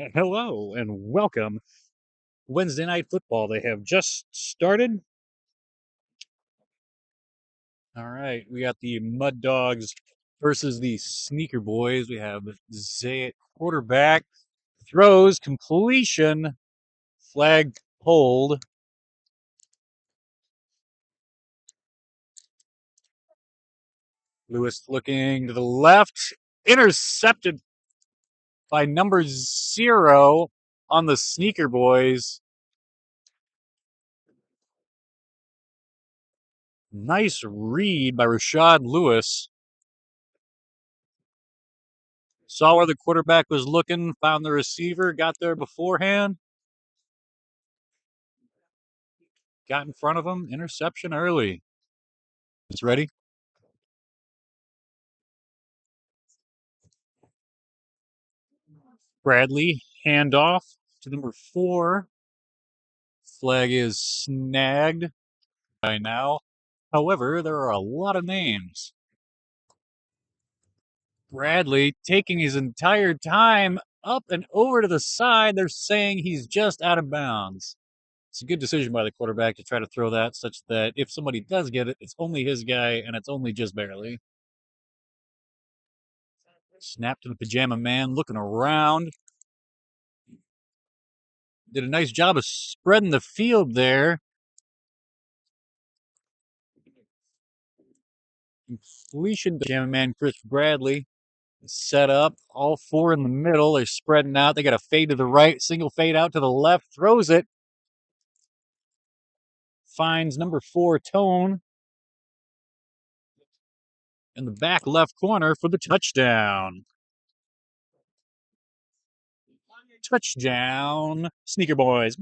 Hello and welcome. Wednesday night football. They have just started. All right, we got the Mud Dogs versus the Sneaker Boys. We have Zay at quarterback, throws, completion, flag pulled. Lewis looking to the left, intercepted by number 0 on the Sneaker Boys. Nice read by Rashad Lewis. Saw where the quarterback was looking, found the receiver, got there beforehand, got in front of him, interception early. It's ready. Bradley, handoff to number 4. Flag is snagged by now. However, there are a lot of names. Bradley taking his entire time up and over to the side. They're saying he's just out of bounds. It's a good decision by the quarterback to try to throw that such that if somebody does get it, it's only his guy and it's only just barely. Snap to the pajama man, looking around. Did a nice job of spreading the field there. Completion, pajama man Chris Bradley. Set up, all 4 in the middle. They're spreading out. They got a fade to the right, single fade out to the left, throws it. Finds number 4, Tone, in the back left corner for the touchdown. Touchdown, Sneaker Boys.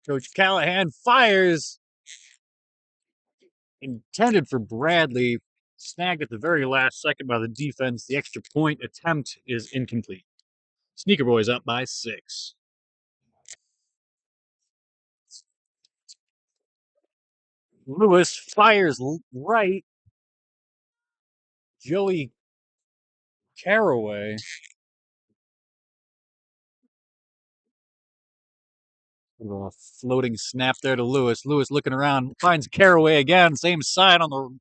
Coach Callahan fires. Intended for Bradley. Snagged at the very last second by the defense. The extra point attempt is incomplete. Sneaker Boys up by 6. Lewis fires right. Joey Caraway. A floating snap there to Lewis. Lewis looking around, finds Caraway again. Same side on the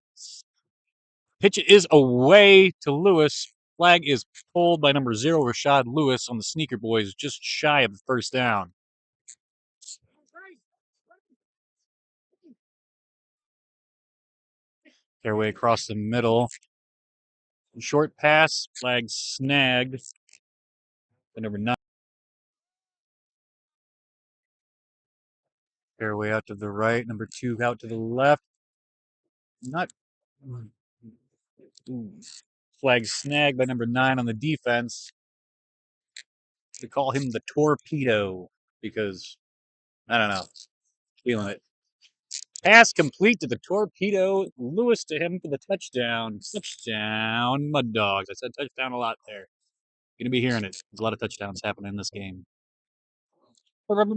pitch. Is away to Lewis. Flag is pulled by number 0, Rashad Lewis, on the Sneaker Boys, just shy of the first down. Caraway across the middle. Short pass. Flag snagged. The number 9. Caraway out to the right. Number 2 out to the left. Not. Flag snagged by number 9 on the defense. To call him the torpedo because, I don't know, feeling it. Pass complete to the torpedo. Lewis to him for the touchdown. Touchdown, Mud Dogs. I said touchdown a lot there. Going to be hearing it. There's a lot of touchdowns happening in this game. Thank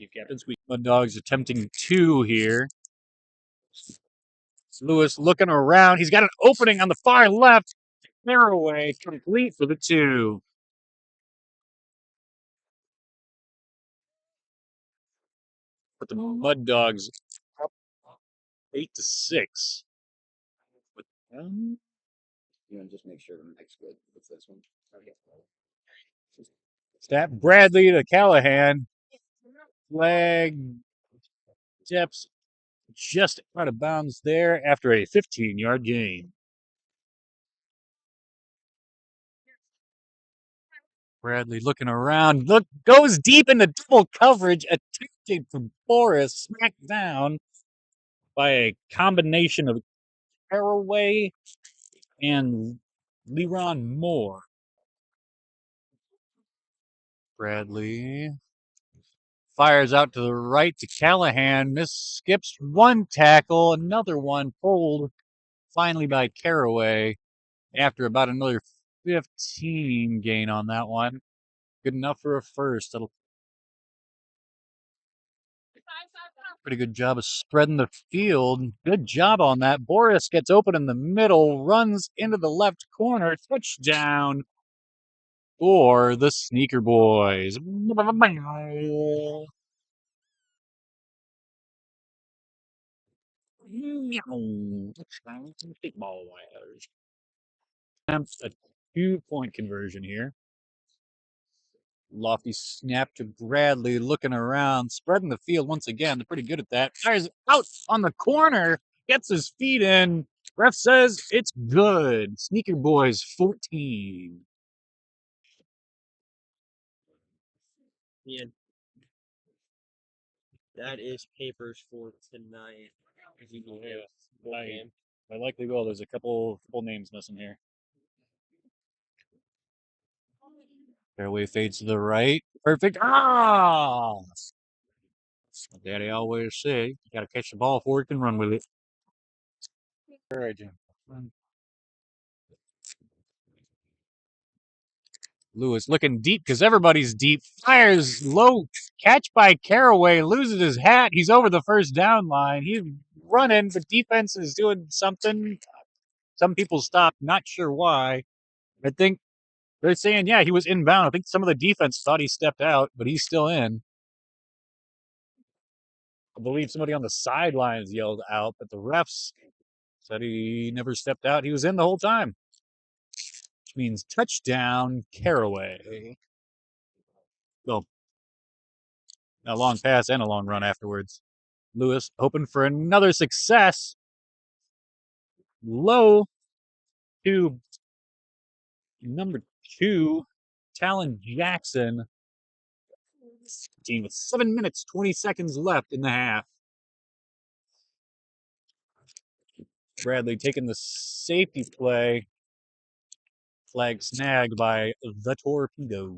you, Captain Squeak. Mud Dogs attempting 2 here. Lewis looking around. He's got an opening on the far left. Fairway complete for the 2. But the Mud Dogs up 8-6. With them. You know, just make sure the next good. What's this one? Snap Bradley to Callahan. Flag steps just out of bounds there after a 15-yard gain. Bradley looking around, goes deep into double coverage, attempted for Boris, smacked down by a combination of Caraway and Leron Moore. Bradley fires out to the right to Callahan, skips one tackle, another one pulled finally by Caraway after about another 15 gain on that one. Good enough for a first. Pretty good job of spreading the field. Good job on that. Boris gets open in the middle, runs into the left corner. Touchdown for the Sneaker Boys. Attempts a 2-point conversion here. Lofty snap to Bradley, looking around, spreading the field once again. They're pretty good at that. Fires out on the corner, gets his feet in. Ref says it's good. Sneaker Boys 14. Yeah, that is papers for tonight. I likely will. There's a couple names missing here. Fairway fades to the right. Perfect. Ah! Daddy always say, you got to catch the ball before you can run with it. Encouraging. Lewis looking deep because everybody's deep. Fires low. Catch by Caraway. Loses his hat. He's over the first down line. He's running, but defense is doing something. Some people stopped. Not sure why. I think they're saying, yeah, he was inbound. I think some of the defense thought he stepped out, but he's still in. I believe somebody on the sidelines yelled out, but the refs said he never stepped out. He was in the whole time, which means touchdown, Caraway. Well, a long pass and a long run afterwards. Lewis hoping for another success. Low to number 2, Talon Jackson. Team with 7 minutes, 20 seconds left in the half. Bradley taking the safety play. Flag snagged by the Torpedo.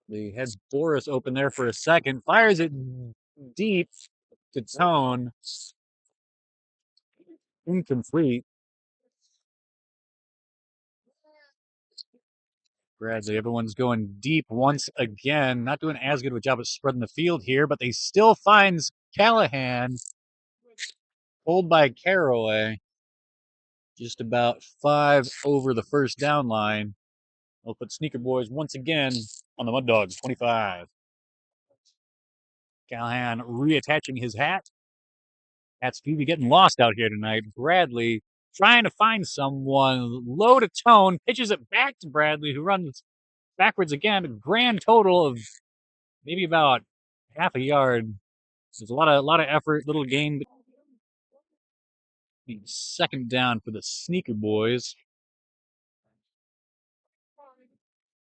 They had Boris open there for a second. Fires it deep to Tone. Incomplete. Bradley, everyone's going deep once again. Not doing as good of a job of spreading the field here, but they still finds Callahan. Pulled by Caraway. Just about 5 over the first down line. They'll put Sneaker Boys once again on the Mud Dogs, 25. Callahan reattaching his hat. Hat's Phoebe getting lost out here tonight. Bradley trying to find someone. Low to Tone. Pitches it back to Bradley, who runs backwards again. A grand total of maybe about half a yard. There's a lot of effort, little gain. Second down for the Sneaker Boys.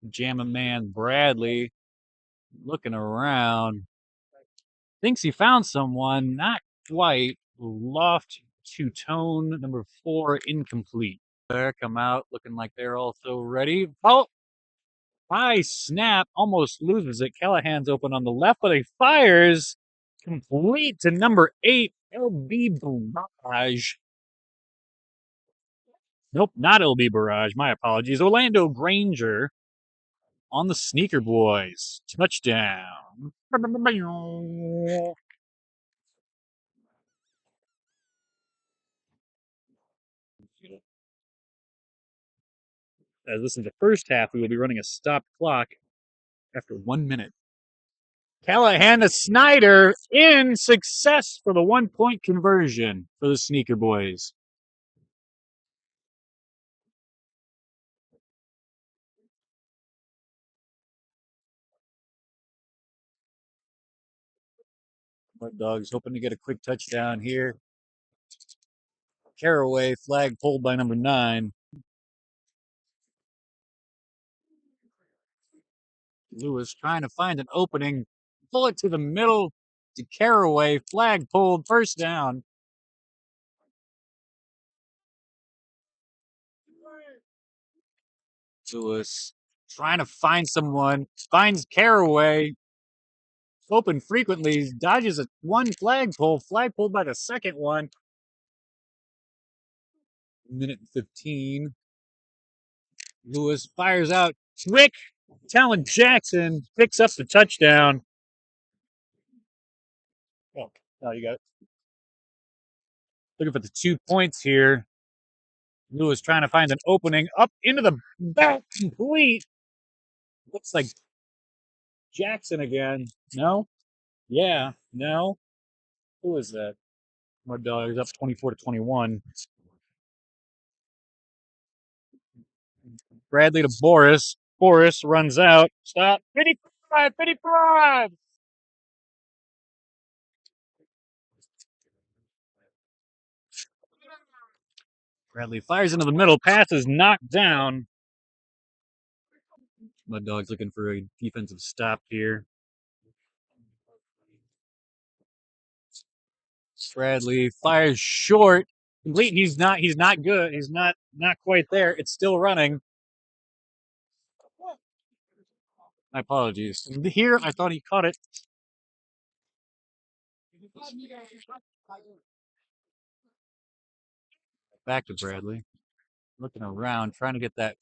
Jammin' Man Bradley looking around. Thinks he found someone. Not quite. Loft to Tone, number 4, incomplete. There, come out looking like they're also ready. Oh! High snap, almost loses it. Callahan's open on the left, but he fires complete to number 8, LB Barrage. Nope, not LB Barrage. My apologies. Orlando Granger on the Sneaker Boys. Touchdown. As this is the first half, we will be running a stopped clock after 1 minute. Callahan to Snyder in success for the 1-point conversion for the Sneaker Boys. Mud Dogs hoping to get a quick touchdown here. Caraway flag pulled by number 9. Lewis trying to find an opening. Pull it to the middle to Caraway. Flag pulled. First down. Lewis trying to find someone. Finds Caraway. Open frequently. Dodges a one flag pull. Flag pulled by the second one. Minute 15. Lewis fires out quick Talon Jackson picks up the touchdown. Oh, no, you got it. Looking for the 2 points here. Lewis trying to find an opening up into the back, complete. Looks like Jackson again. No? Yeah. No? Who is that? Mud Dogs up 24-21. Bradley to Boris. Boris runs out. Stop. 55, 55. Bradley fires into the middle. Pass is knocked down. Mud Dogs looking for a defensive stop here. Bradley fires short. Complete. He's not good. He's not quite there. It's still running. My apologies. Here, I thought he caught it. Back to Bradley. Looking around, trying to get that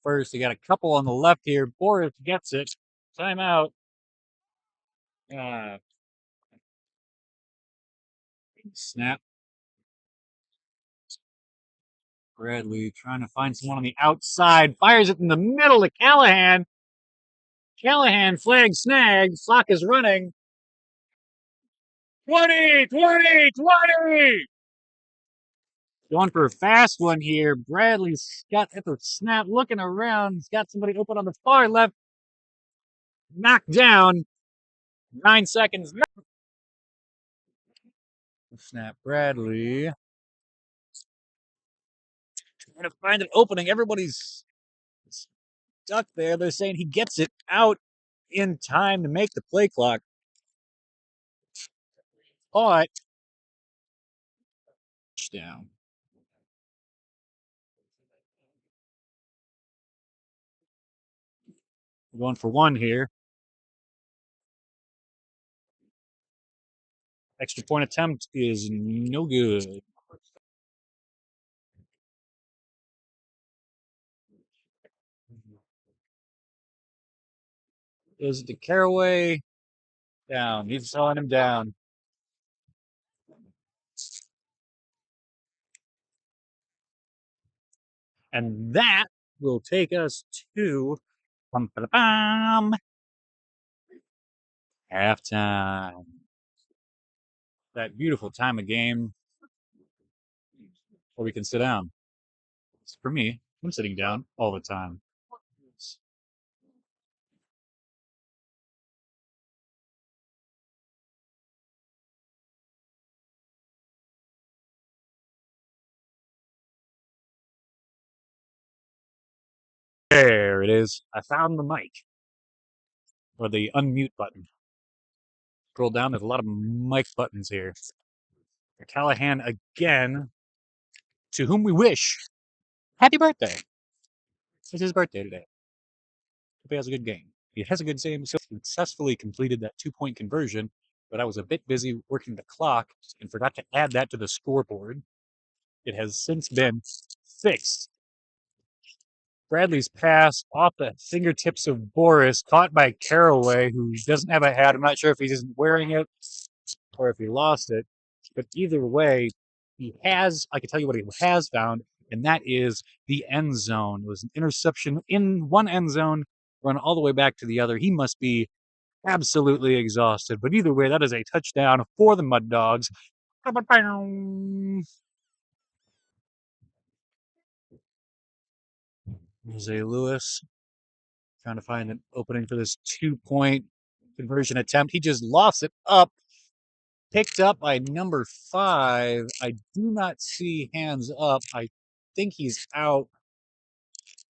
first. He got a couple on the left here. Boris gets it. Timeout. Uh, Snap. Bradley trying to find someone on the outside. Fires it in the middle to Callahan. Callahan flag snag. Clock is running. 20, 20, 20. Going for a fast one here. Bradley's got at the snap, looking around. He's got somebody open on the far left. Knocked down. 9 seconds. Snap Bradley. Trying to find an opening. Everybody's stuck there. They're saying he gets it out in time to make the play clock. But touchdown. We're going for one here. Extra point attempt is no good. Is it to Caraway? Down. He's slowing him down. And that will take us to halftime. That beautiful time of game where we can sit down. For me, I'm sitting down all the time. There it is. I found the mic. Or the unmute button. Scroll down, there's a lot of mic buttons here. Callahan again, to whom we wish happy birthday. It's his birthday today. Hope he has a good game. He has a good game, so successfully completed that 2-point conversion, but I was a bit busy working the clock and forgot to add that to the scoreboard. It has since been fixed. Bradley's pass off the fingertips of Boris, caught by Caraway, who doesn't have a hat. I'm not sure if he isn't wearing it or if he lost it. But either way, I can tell you what he has found, and that is the end zone. It was an interception in one end zone, run all the way back to the other. He must be absolutely exhausted. But either way, that is a touchdown for the Mud Dogs. Jose Lewis trying to find an opening for this 2-point conversion attempt. He just lost it up. Picked up by number 5. I do not see hands up. I think he's out.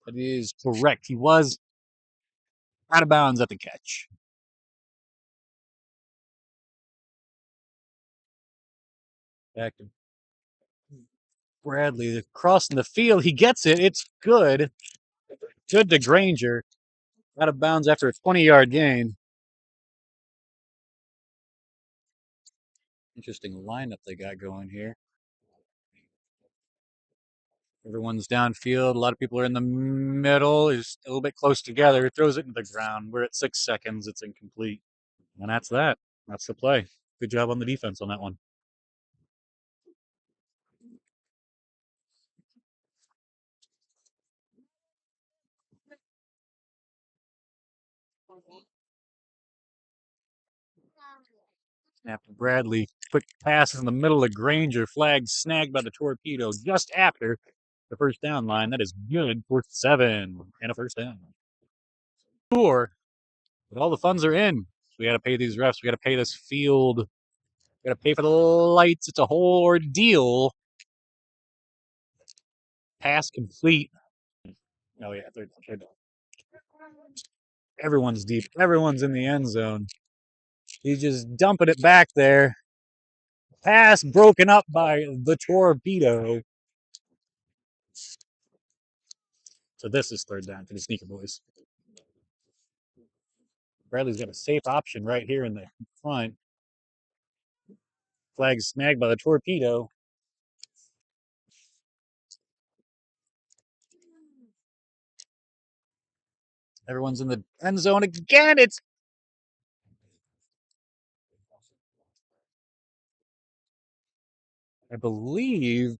That is correct. He was out of bounds at the catch. Back to Bradley crossing the field. He gets it. It's good. Good to Granger. Out of bounds after a 20-yard gain. Interesting lineup they got going here. Everyone's downfield. A lot of people are in the middle. Is a little bit close together. Throws it into the ground. We're at 6 seconds. It's incomplete. And that's that. That's the play. Good job on the defense on that one. Snap to Bradley. Quick pass in the middle of Granger. Flag snagged by the torpedo just after the first down line. That is good for 7 and a first down. Sure. But all the funds are in. We got to pay these refs. We got to pay this field. We got to pay for the lights. It's a whole ordeal. Pass complete. Oh, yeah. They're everyone's deep. Everyone's in the end zone. He's just dumping it back there. Pass broken up by the torpedo. So this is third down for the Sneaker Boys. Bradley's got a safe option right here in the front. Flag snagged by the torpedo. Everyone's in the end zone again. It's I believe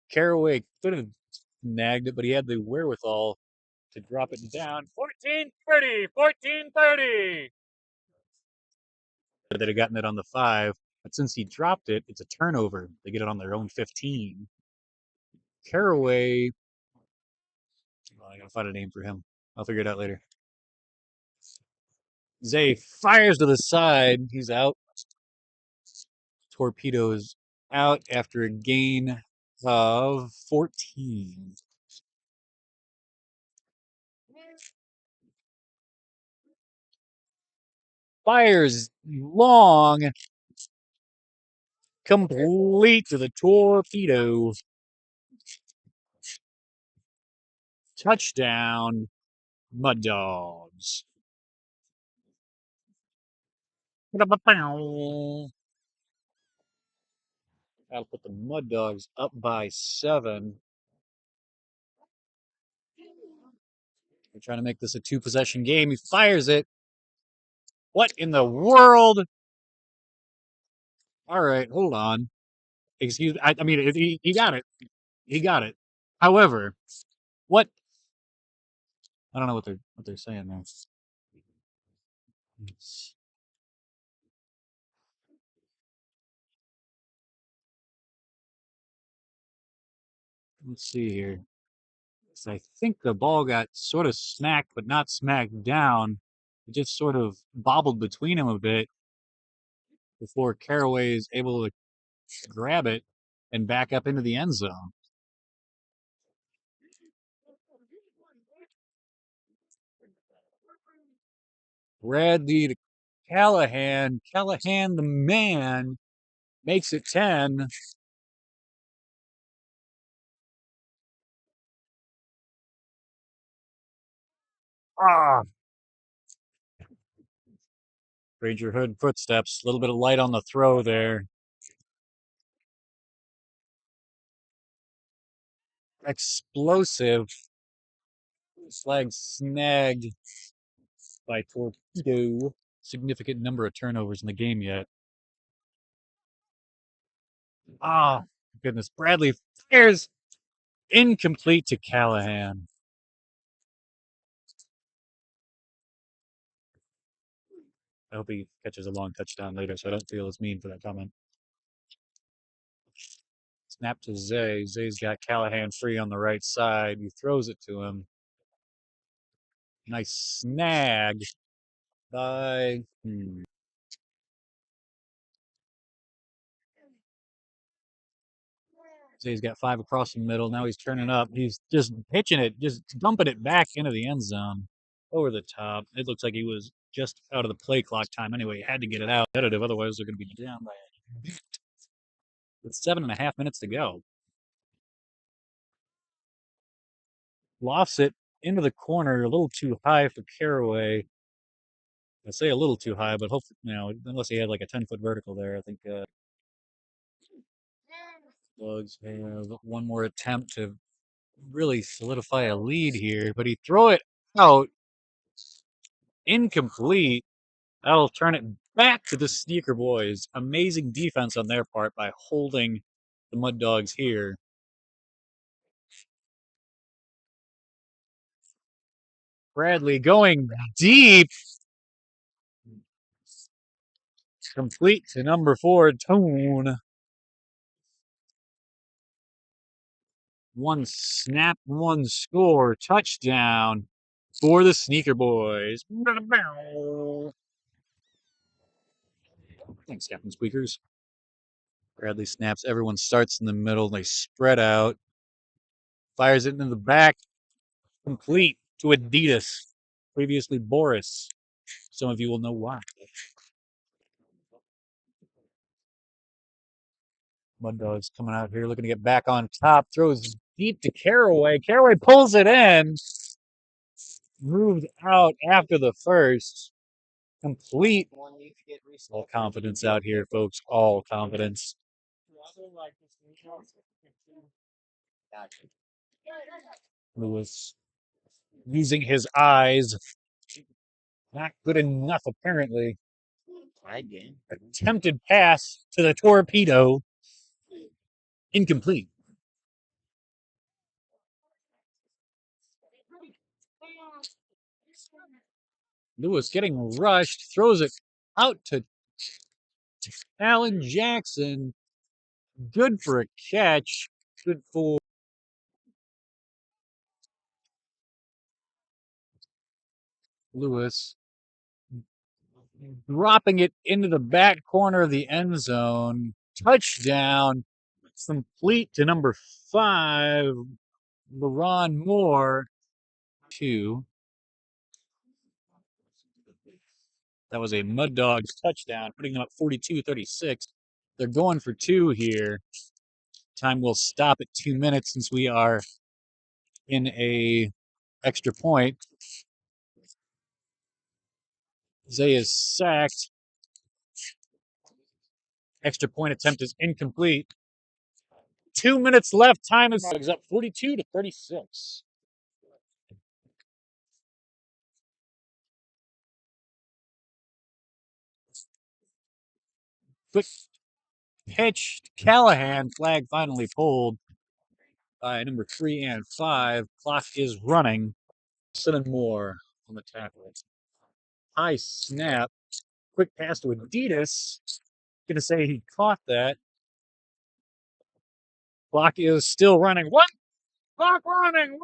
Caraway could have nagged it, but he had the wherewithal to drop it down. 14-30, 14-30. They'd have gotten it on the 5, but since he dropped it, it's a turnover. They get it on their own 15. Caraway, I gotta find a name for him. I'll figure it out later. Zay fires to the side. He's out. Torpedo is out after a gain of 14. Fires long, complete to the torpedo. Touchdown, Mud Dogs. That'll put the Mud Dogs up by 7. They're trying to make this a 2-possession game. He fires it. What in the world? All right, hold on. Excuse me. I mean, he got it. He got it. However, what? I don't know what they're saying there. Let's see here. So I think the ball got sort of smacked, but not smacked down. It just sort of bobbled between them a bit before Caraway is able to grab it and back up into the end zone. Bradley to Callahan. Callahan, the man, makes it 10. Ah. Ranger Hood footsteps. A little bit of light on the throw there. Explosive. Flag snagged by Torpedo. Significant number of turnovers in the game yet. Ah, goodness. Bradley fires incomplete to Callahan. I hope he catches a long touchdown later, so I don't feel as mean for that comment. Snap to Zay. Zay's got Callahan free on the right side. He throws it to him. Nice snag by. Zay's got 5 across the middle. Now he's turning up. He's just pitching it, just dumping it back into the end zone. Over the top. It looks like he was just out of the play clock time anyway. He had to get it out. Otherwise, they're going to be down by a bit. With 7.5 minutes to go. Lofts it into the corner, a little too high for Caraway. I say a little too high, but hopefully, unless he had like a 10-foot vertical there, I think Bugs have one more attempt to really solidify a lead here, but he throw it out, incomplete. That'll turn it back to the Sneaker Boys. Amazing defense on their part by holding the Mud Dogs here. Bradley going deep. Complete to number 4, Tone. One snap, one score, touchdown for the Sneaker Boys. Thanks, Captain Squeakers. Bradley snaps. Everyone starts in the middle. They spread out. Fires it into the back. Complete to Adidas. Previously Boris. Some of you will know why. Mud Dogs coming out here looking to get back on top. Throws deep to Caraway. Caraway pulls it in. Moved out after the first. Complete. All confidence out here, folks. All confidence. Lewis using his eyes. Not good enough, apparently. Attempted pass to the torpedo. Incomplete. Lewis getting rushed. Throws it out to Alan Jackson. Good for a catch. Good for Lewis. Dropping it into the back corner of the end zone. Touchdown. Complete to number 5, LaRon Moore. 2. That was a Mud Dogs touchdown, putting them up 42-36. They're going for 2 here. Time will stop at 2 minutes since we are in a extra point. Zay is sacked. Extra point attempt is incomplete. 2 minutes left. Time is up 42-36. Quick pitch. Callahan. Flag finally pulled by number 3 and 5. Clock is running. 7 more on the tackle. High snap. Quick pass to Adidas. Gonna say he caught that. Clock is still running. One clock running.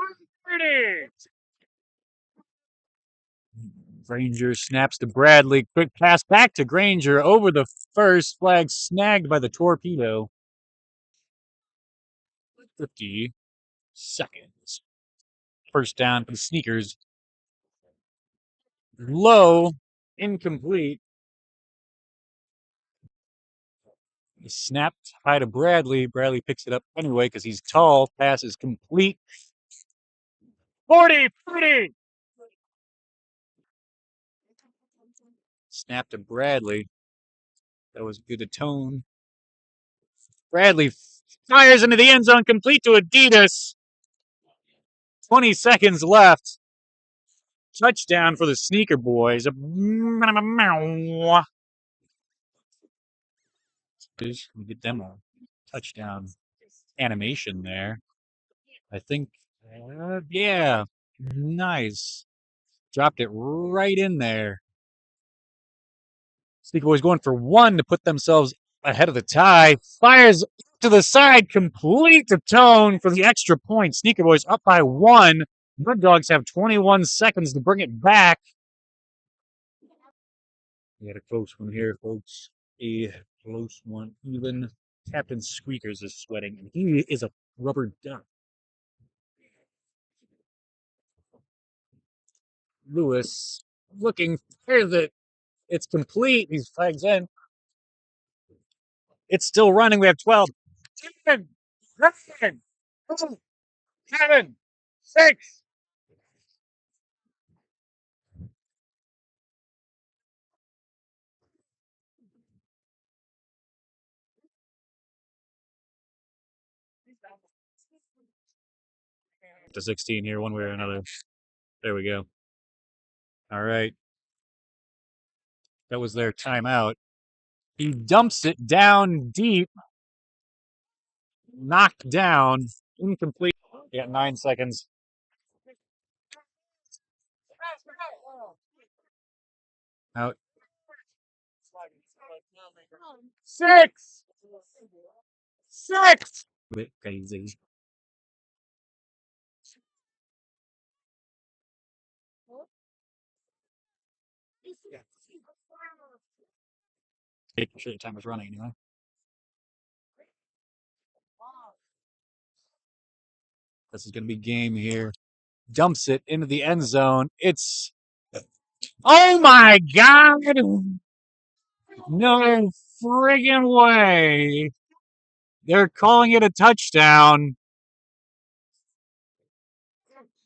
1:30. Granger snaps to Bradley. Quick pass back to Granger over the first. Flag snagged by the torpedo. 50 seconds. First down for the Sneakers. Low. Incomplete. Snapped high to Bradley. Bradley picks it up anyway because he's tall. Pass is complete. 40. Snap to Bradley. That was good to Tone. Bradley fires into the end zone, complete to Adidas. 20 seconds left. Touchdown for the Sneaker Boys. We get them a touchdown animation there. I think, yeah, nice. Dropped it right in there. Sneaker Boys going for 1 to put themselves ahead of the tie. Fires to the side, complete to Tone for the extra point. Sneaker Boys up by 1. Mud Dogs have 21 seconds to bring it back. We had a close one here, folks. A close one. Even Captain Squeakers is sweating, and he is a rubber duck. Lewis looking for that. It's complete. He's flags in. It's still running. We have 12. 10, 9, 8, 7, 6. to 16 here, one way or another. There we go. All right. That was their timeout. He dumps it down deep. Knocked down. Incomplete. You got 9 seconds. Out. 6! 6! Bit crazy. Making sure the timer's running anyway. This is going to be game here. Dumps it into the end zone. It's. Oh my God! No friggin' way. They're calling it a touchdown.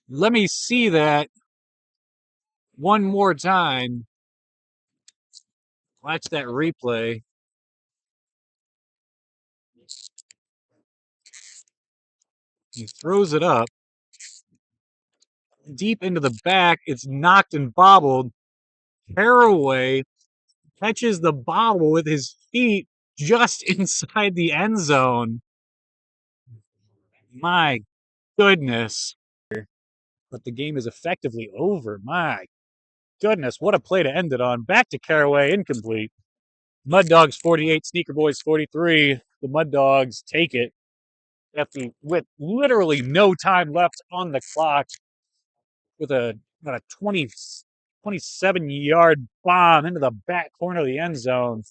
Let me see that one more time. Watch that replay. He throws it up deep into the back. It's knocked and bobbled. Caraway catches the bobble with his feet just inside the end zone. My goodness. But the game is effectively over. My goodness, what a play to end it on. Back to Caraway, incomplete. Mud Dogs 48, Sneaker Boys 43. The Mud Dogs take it with literally no time left on the clock with a 27-yard bomb into the back corner of the end zone.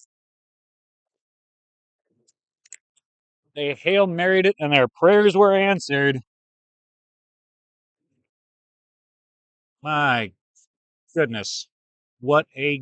They Hail Married it, and their prayers were answered. My goodness. What a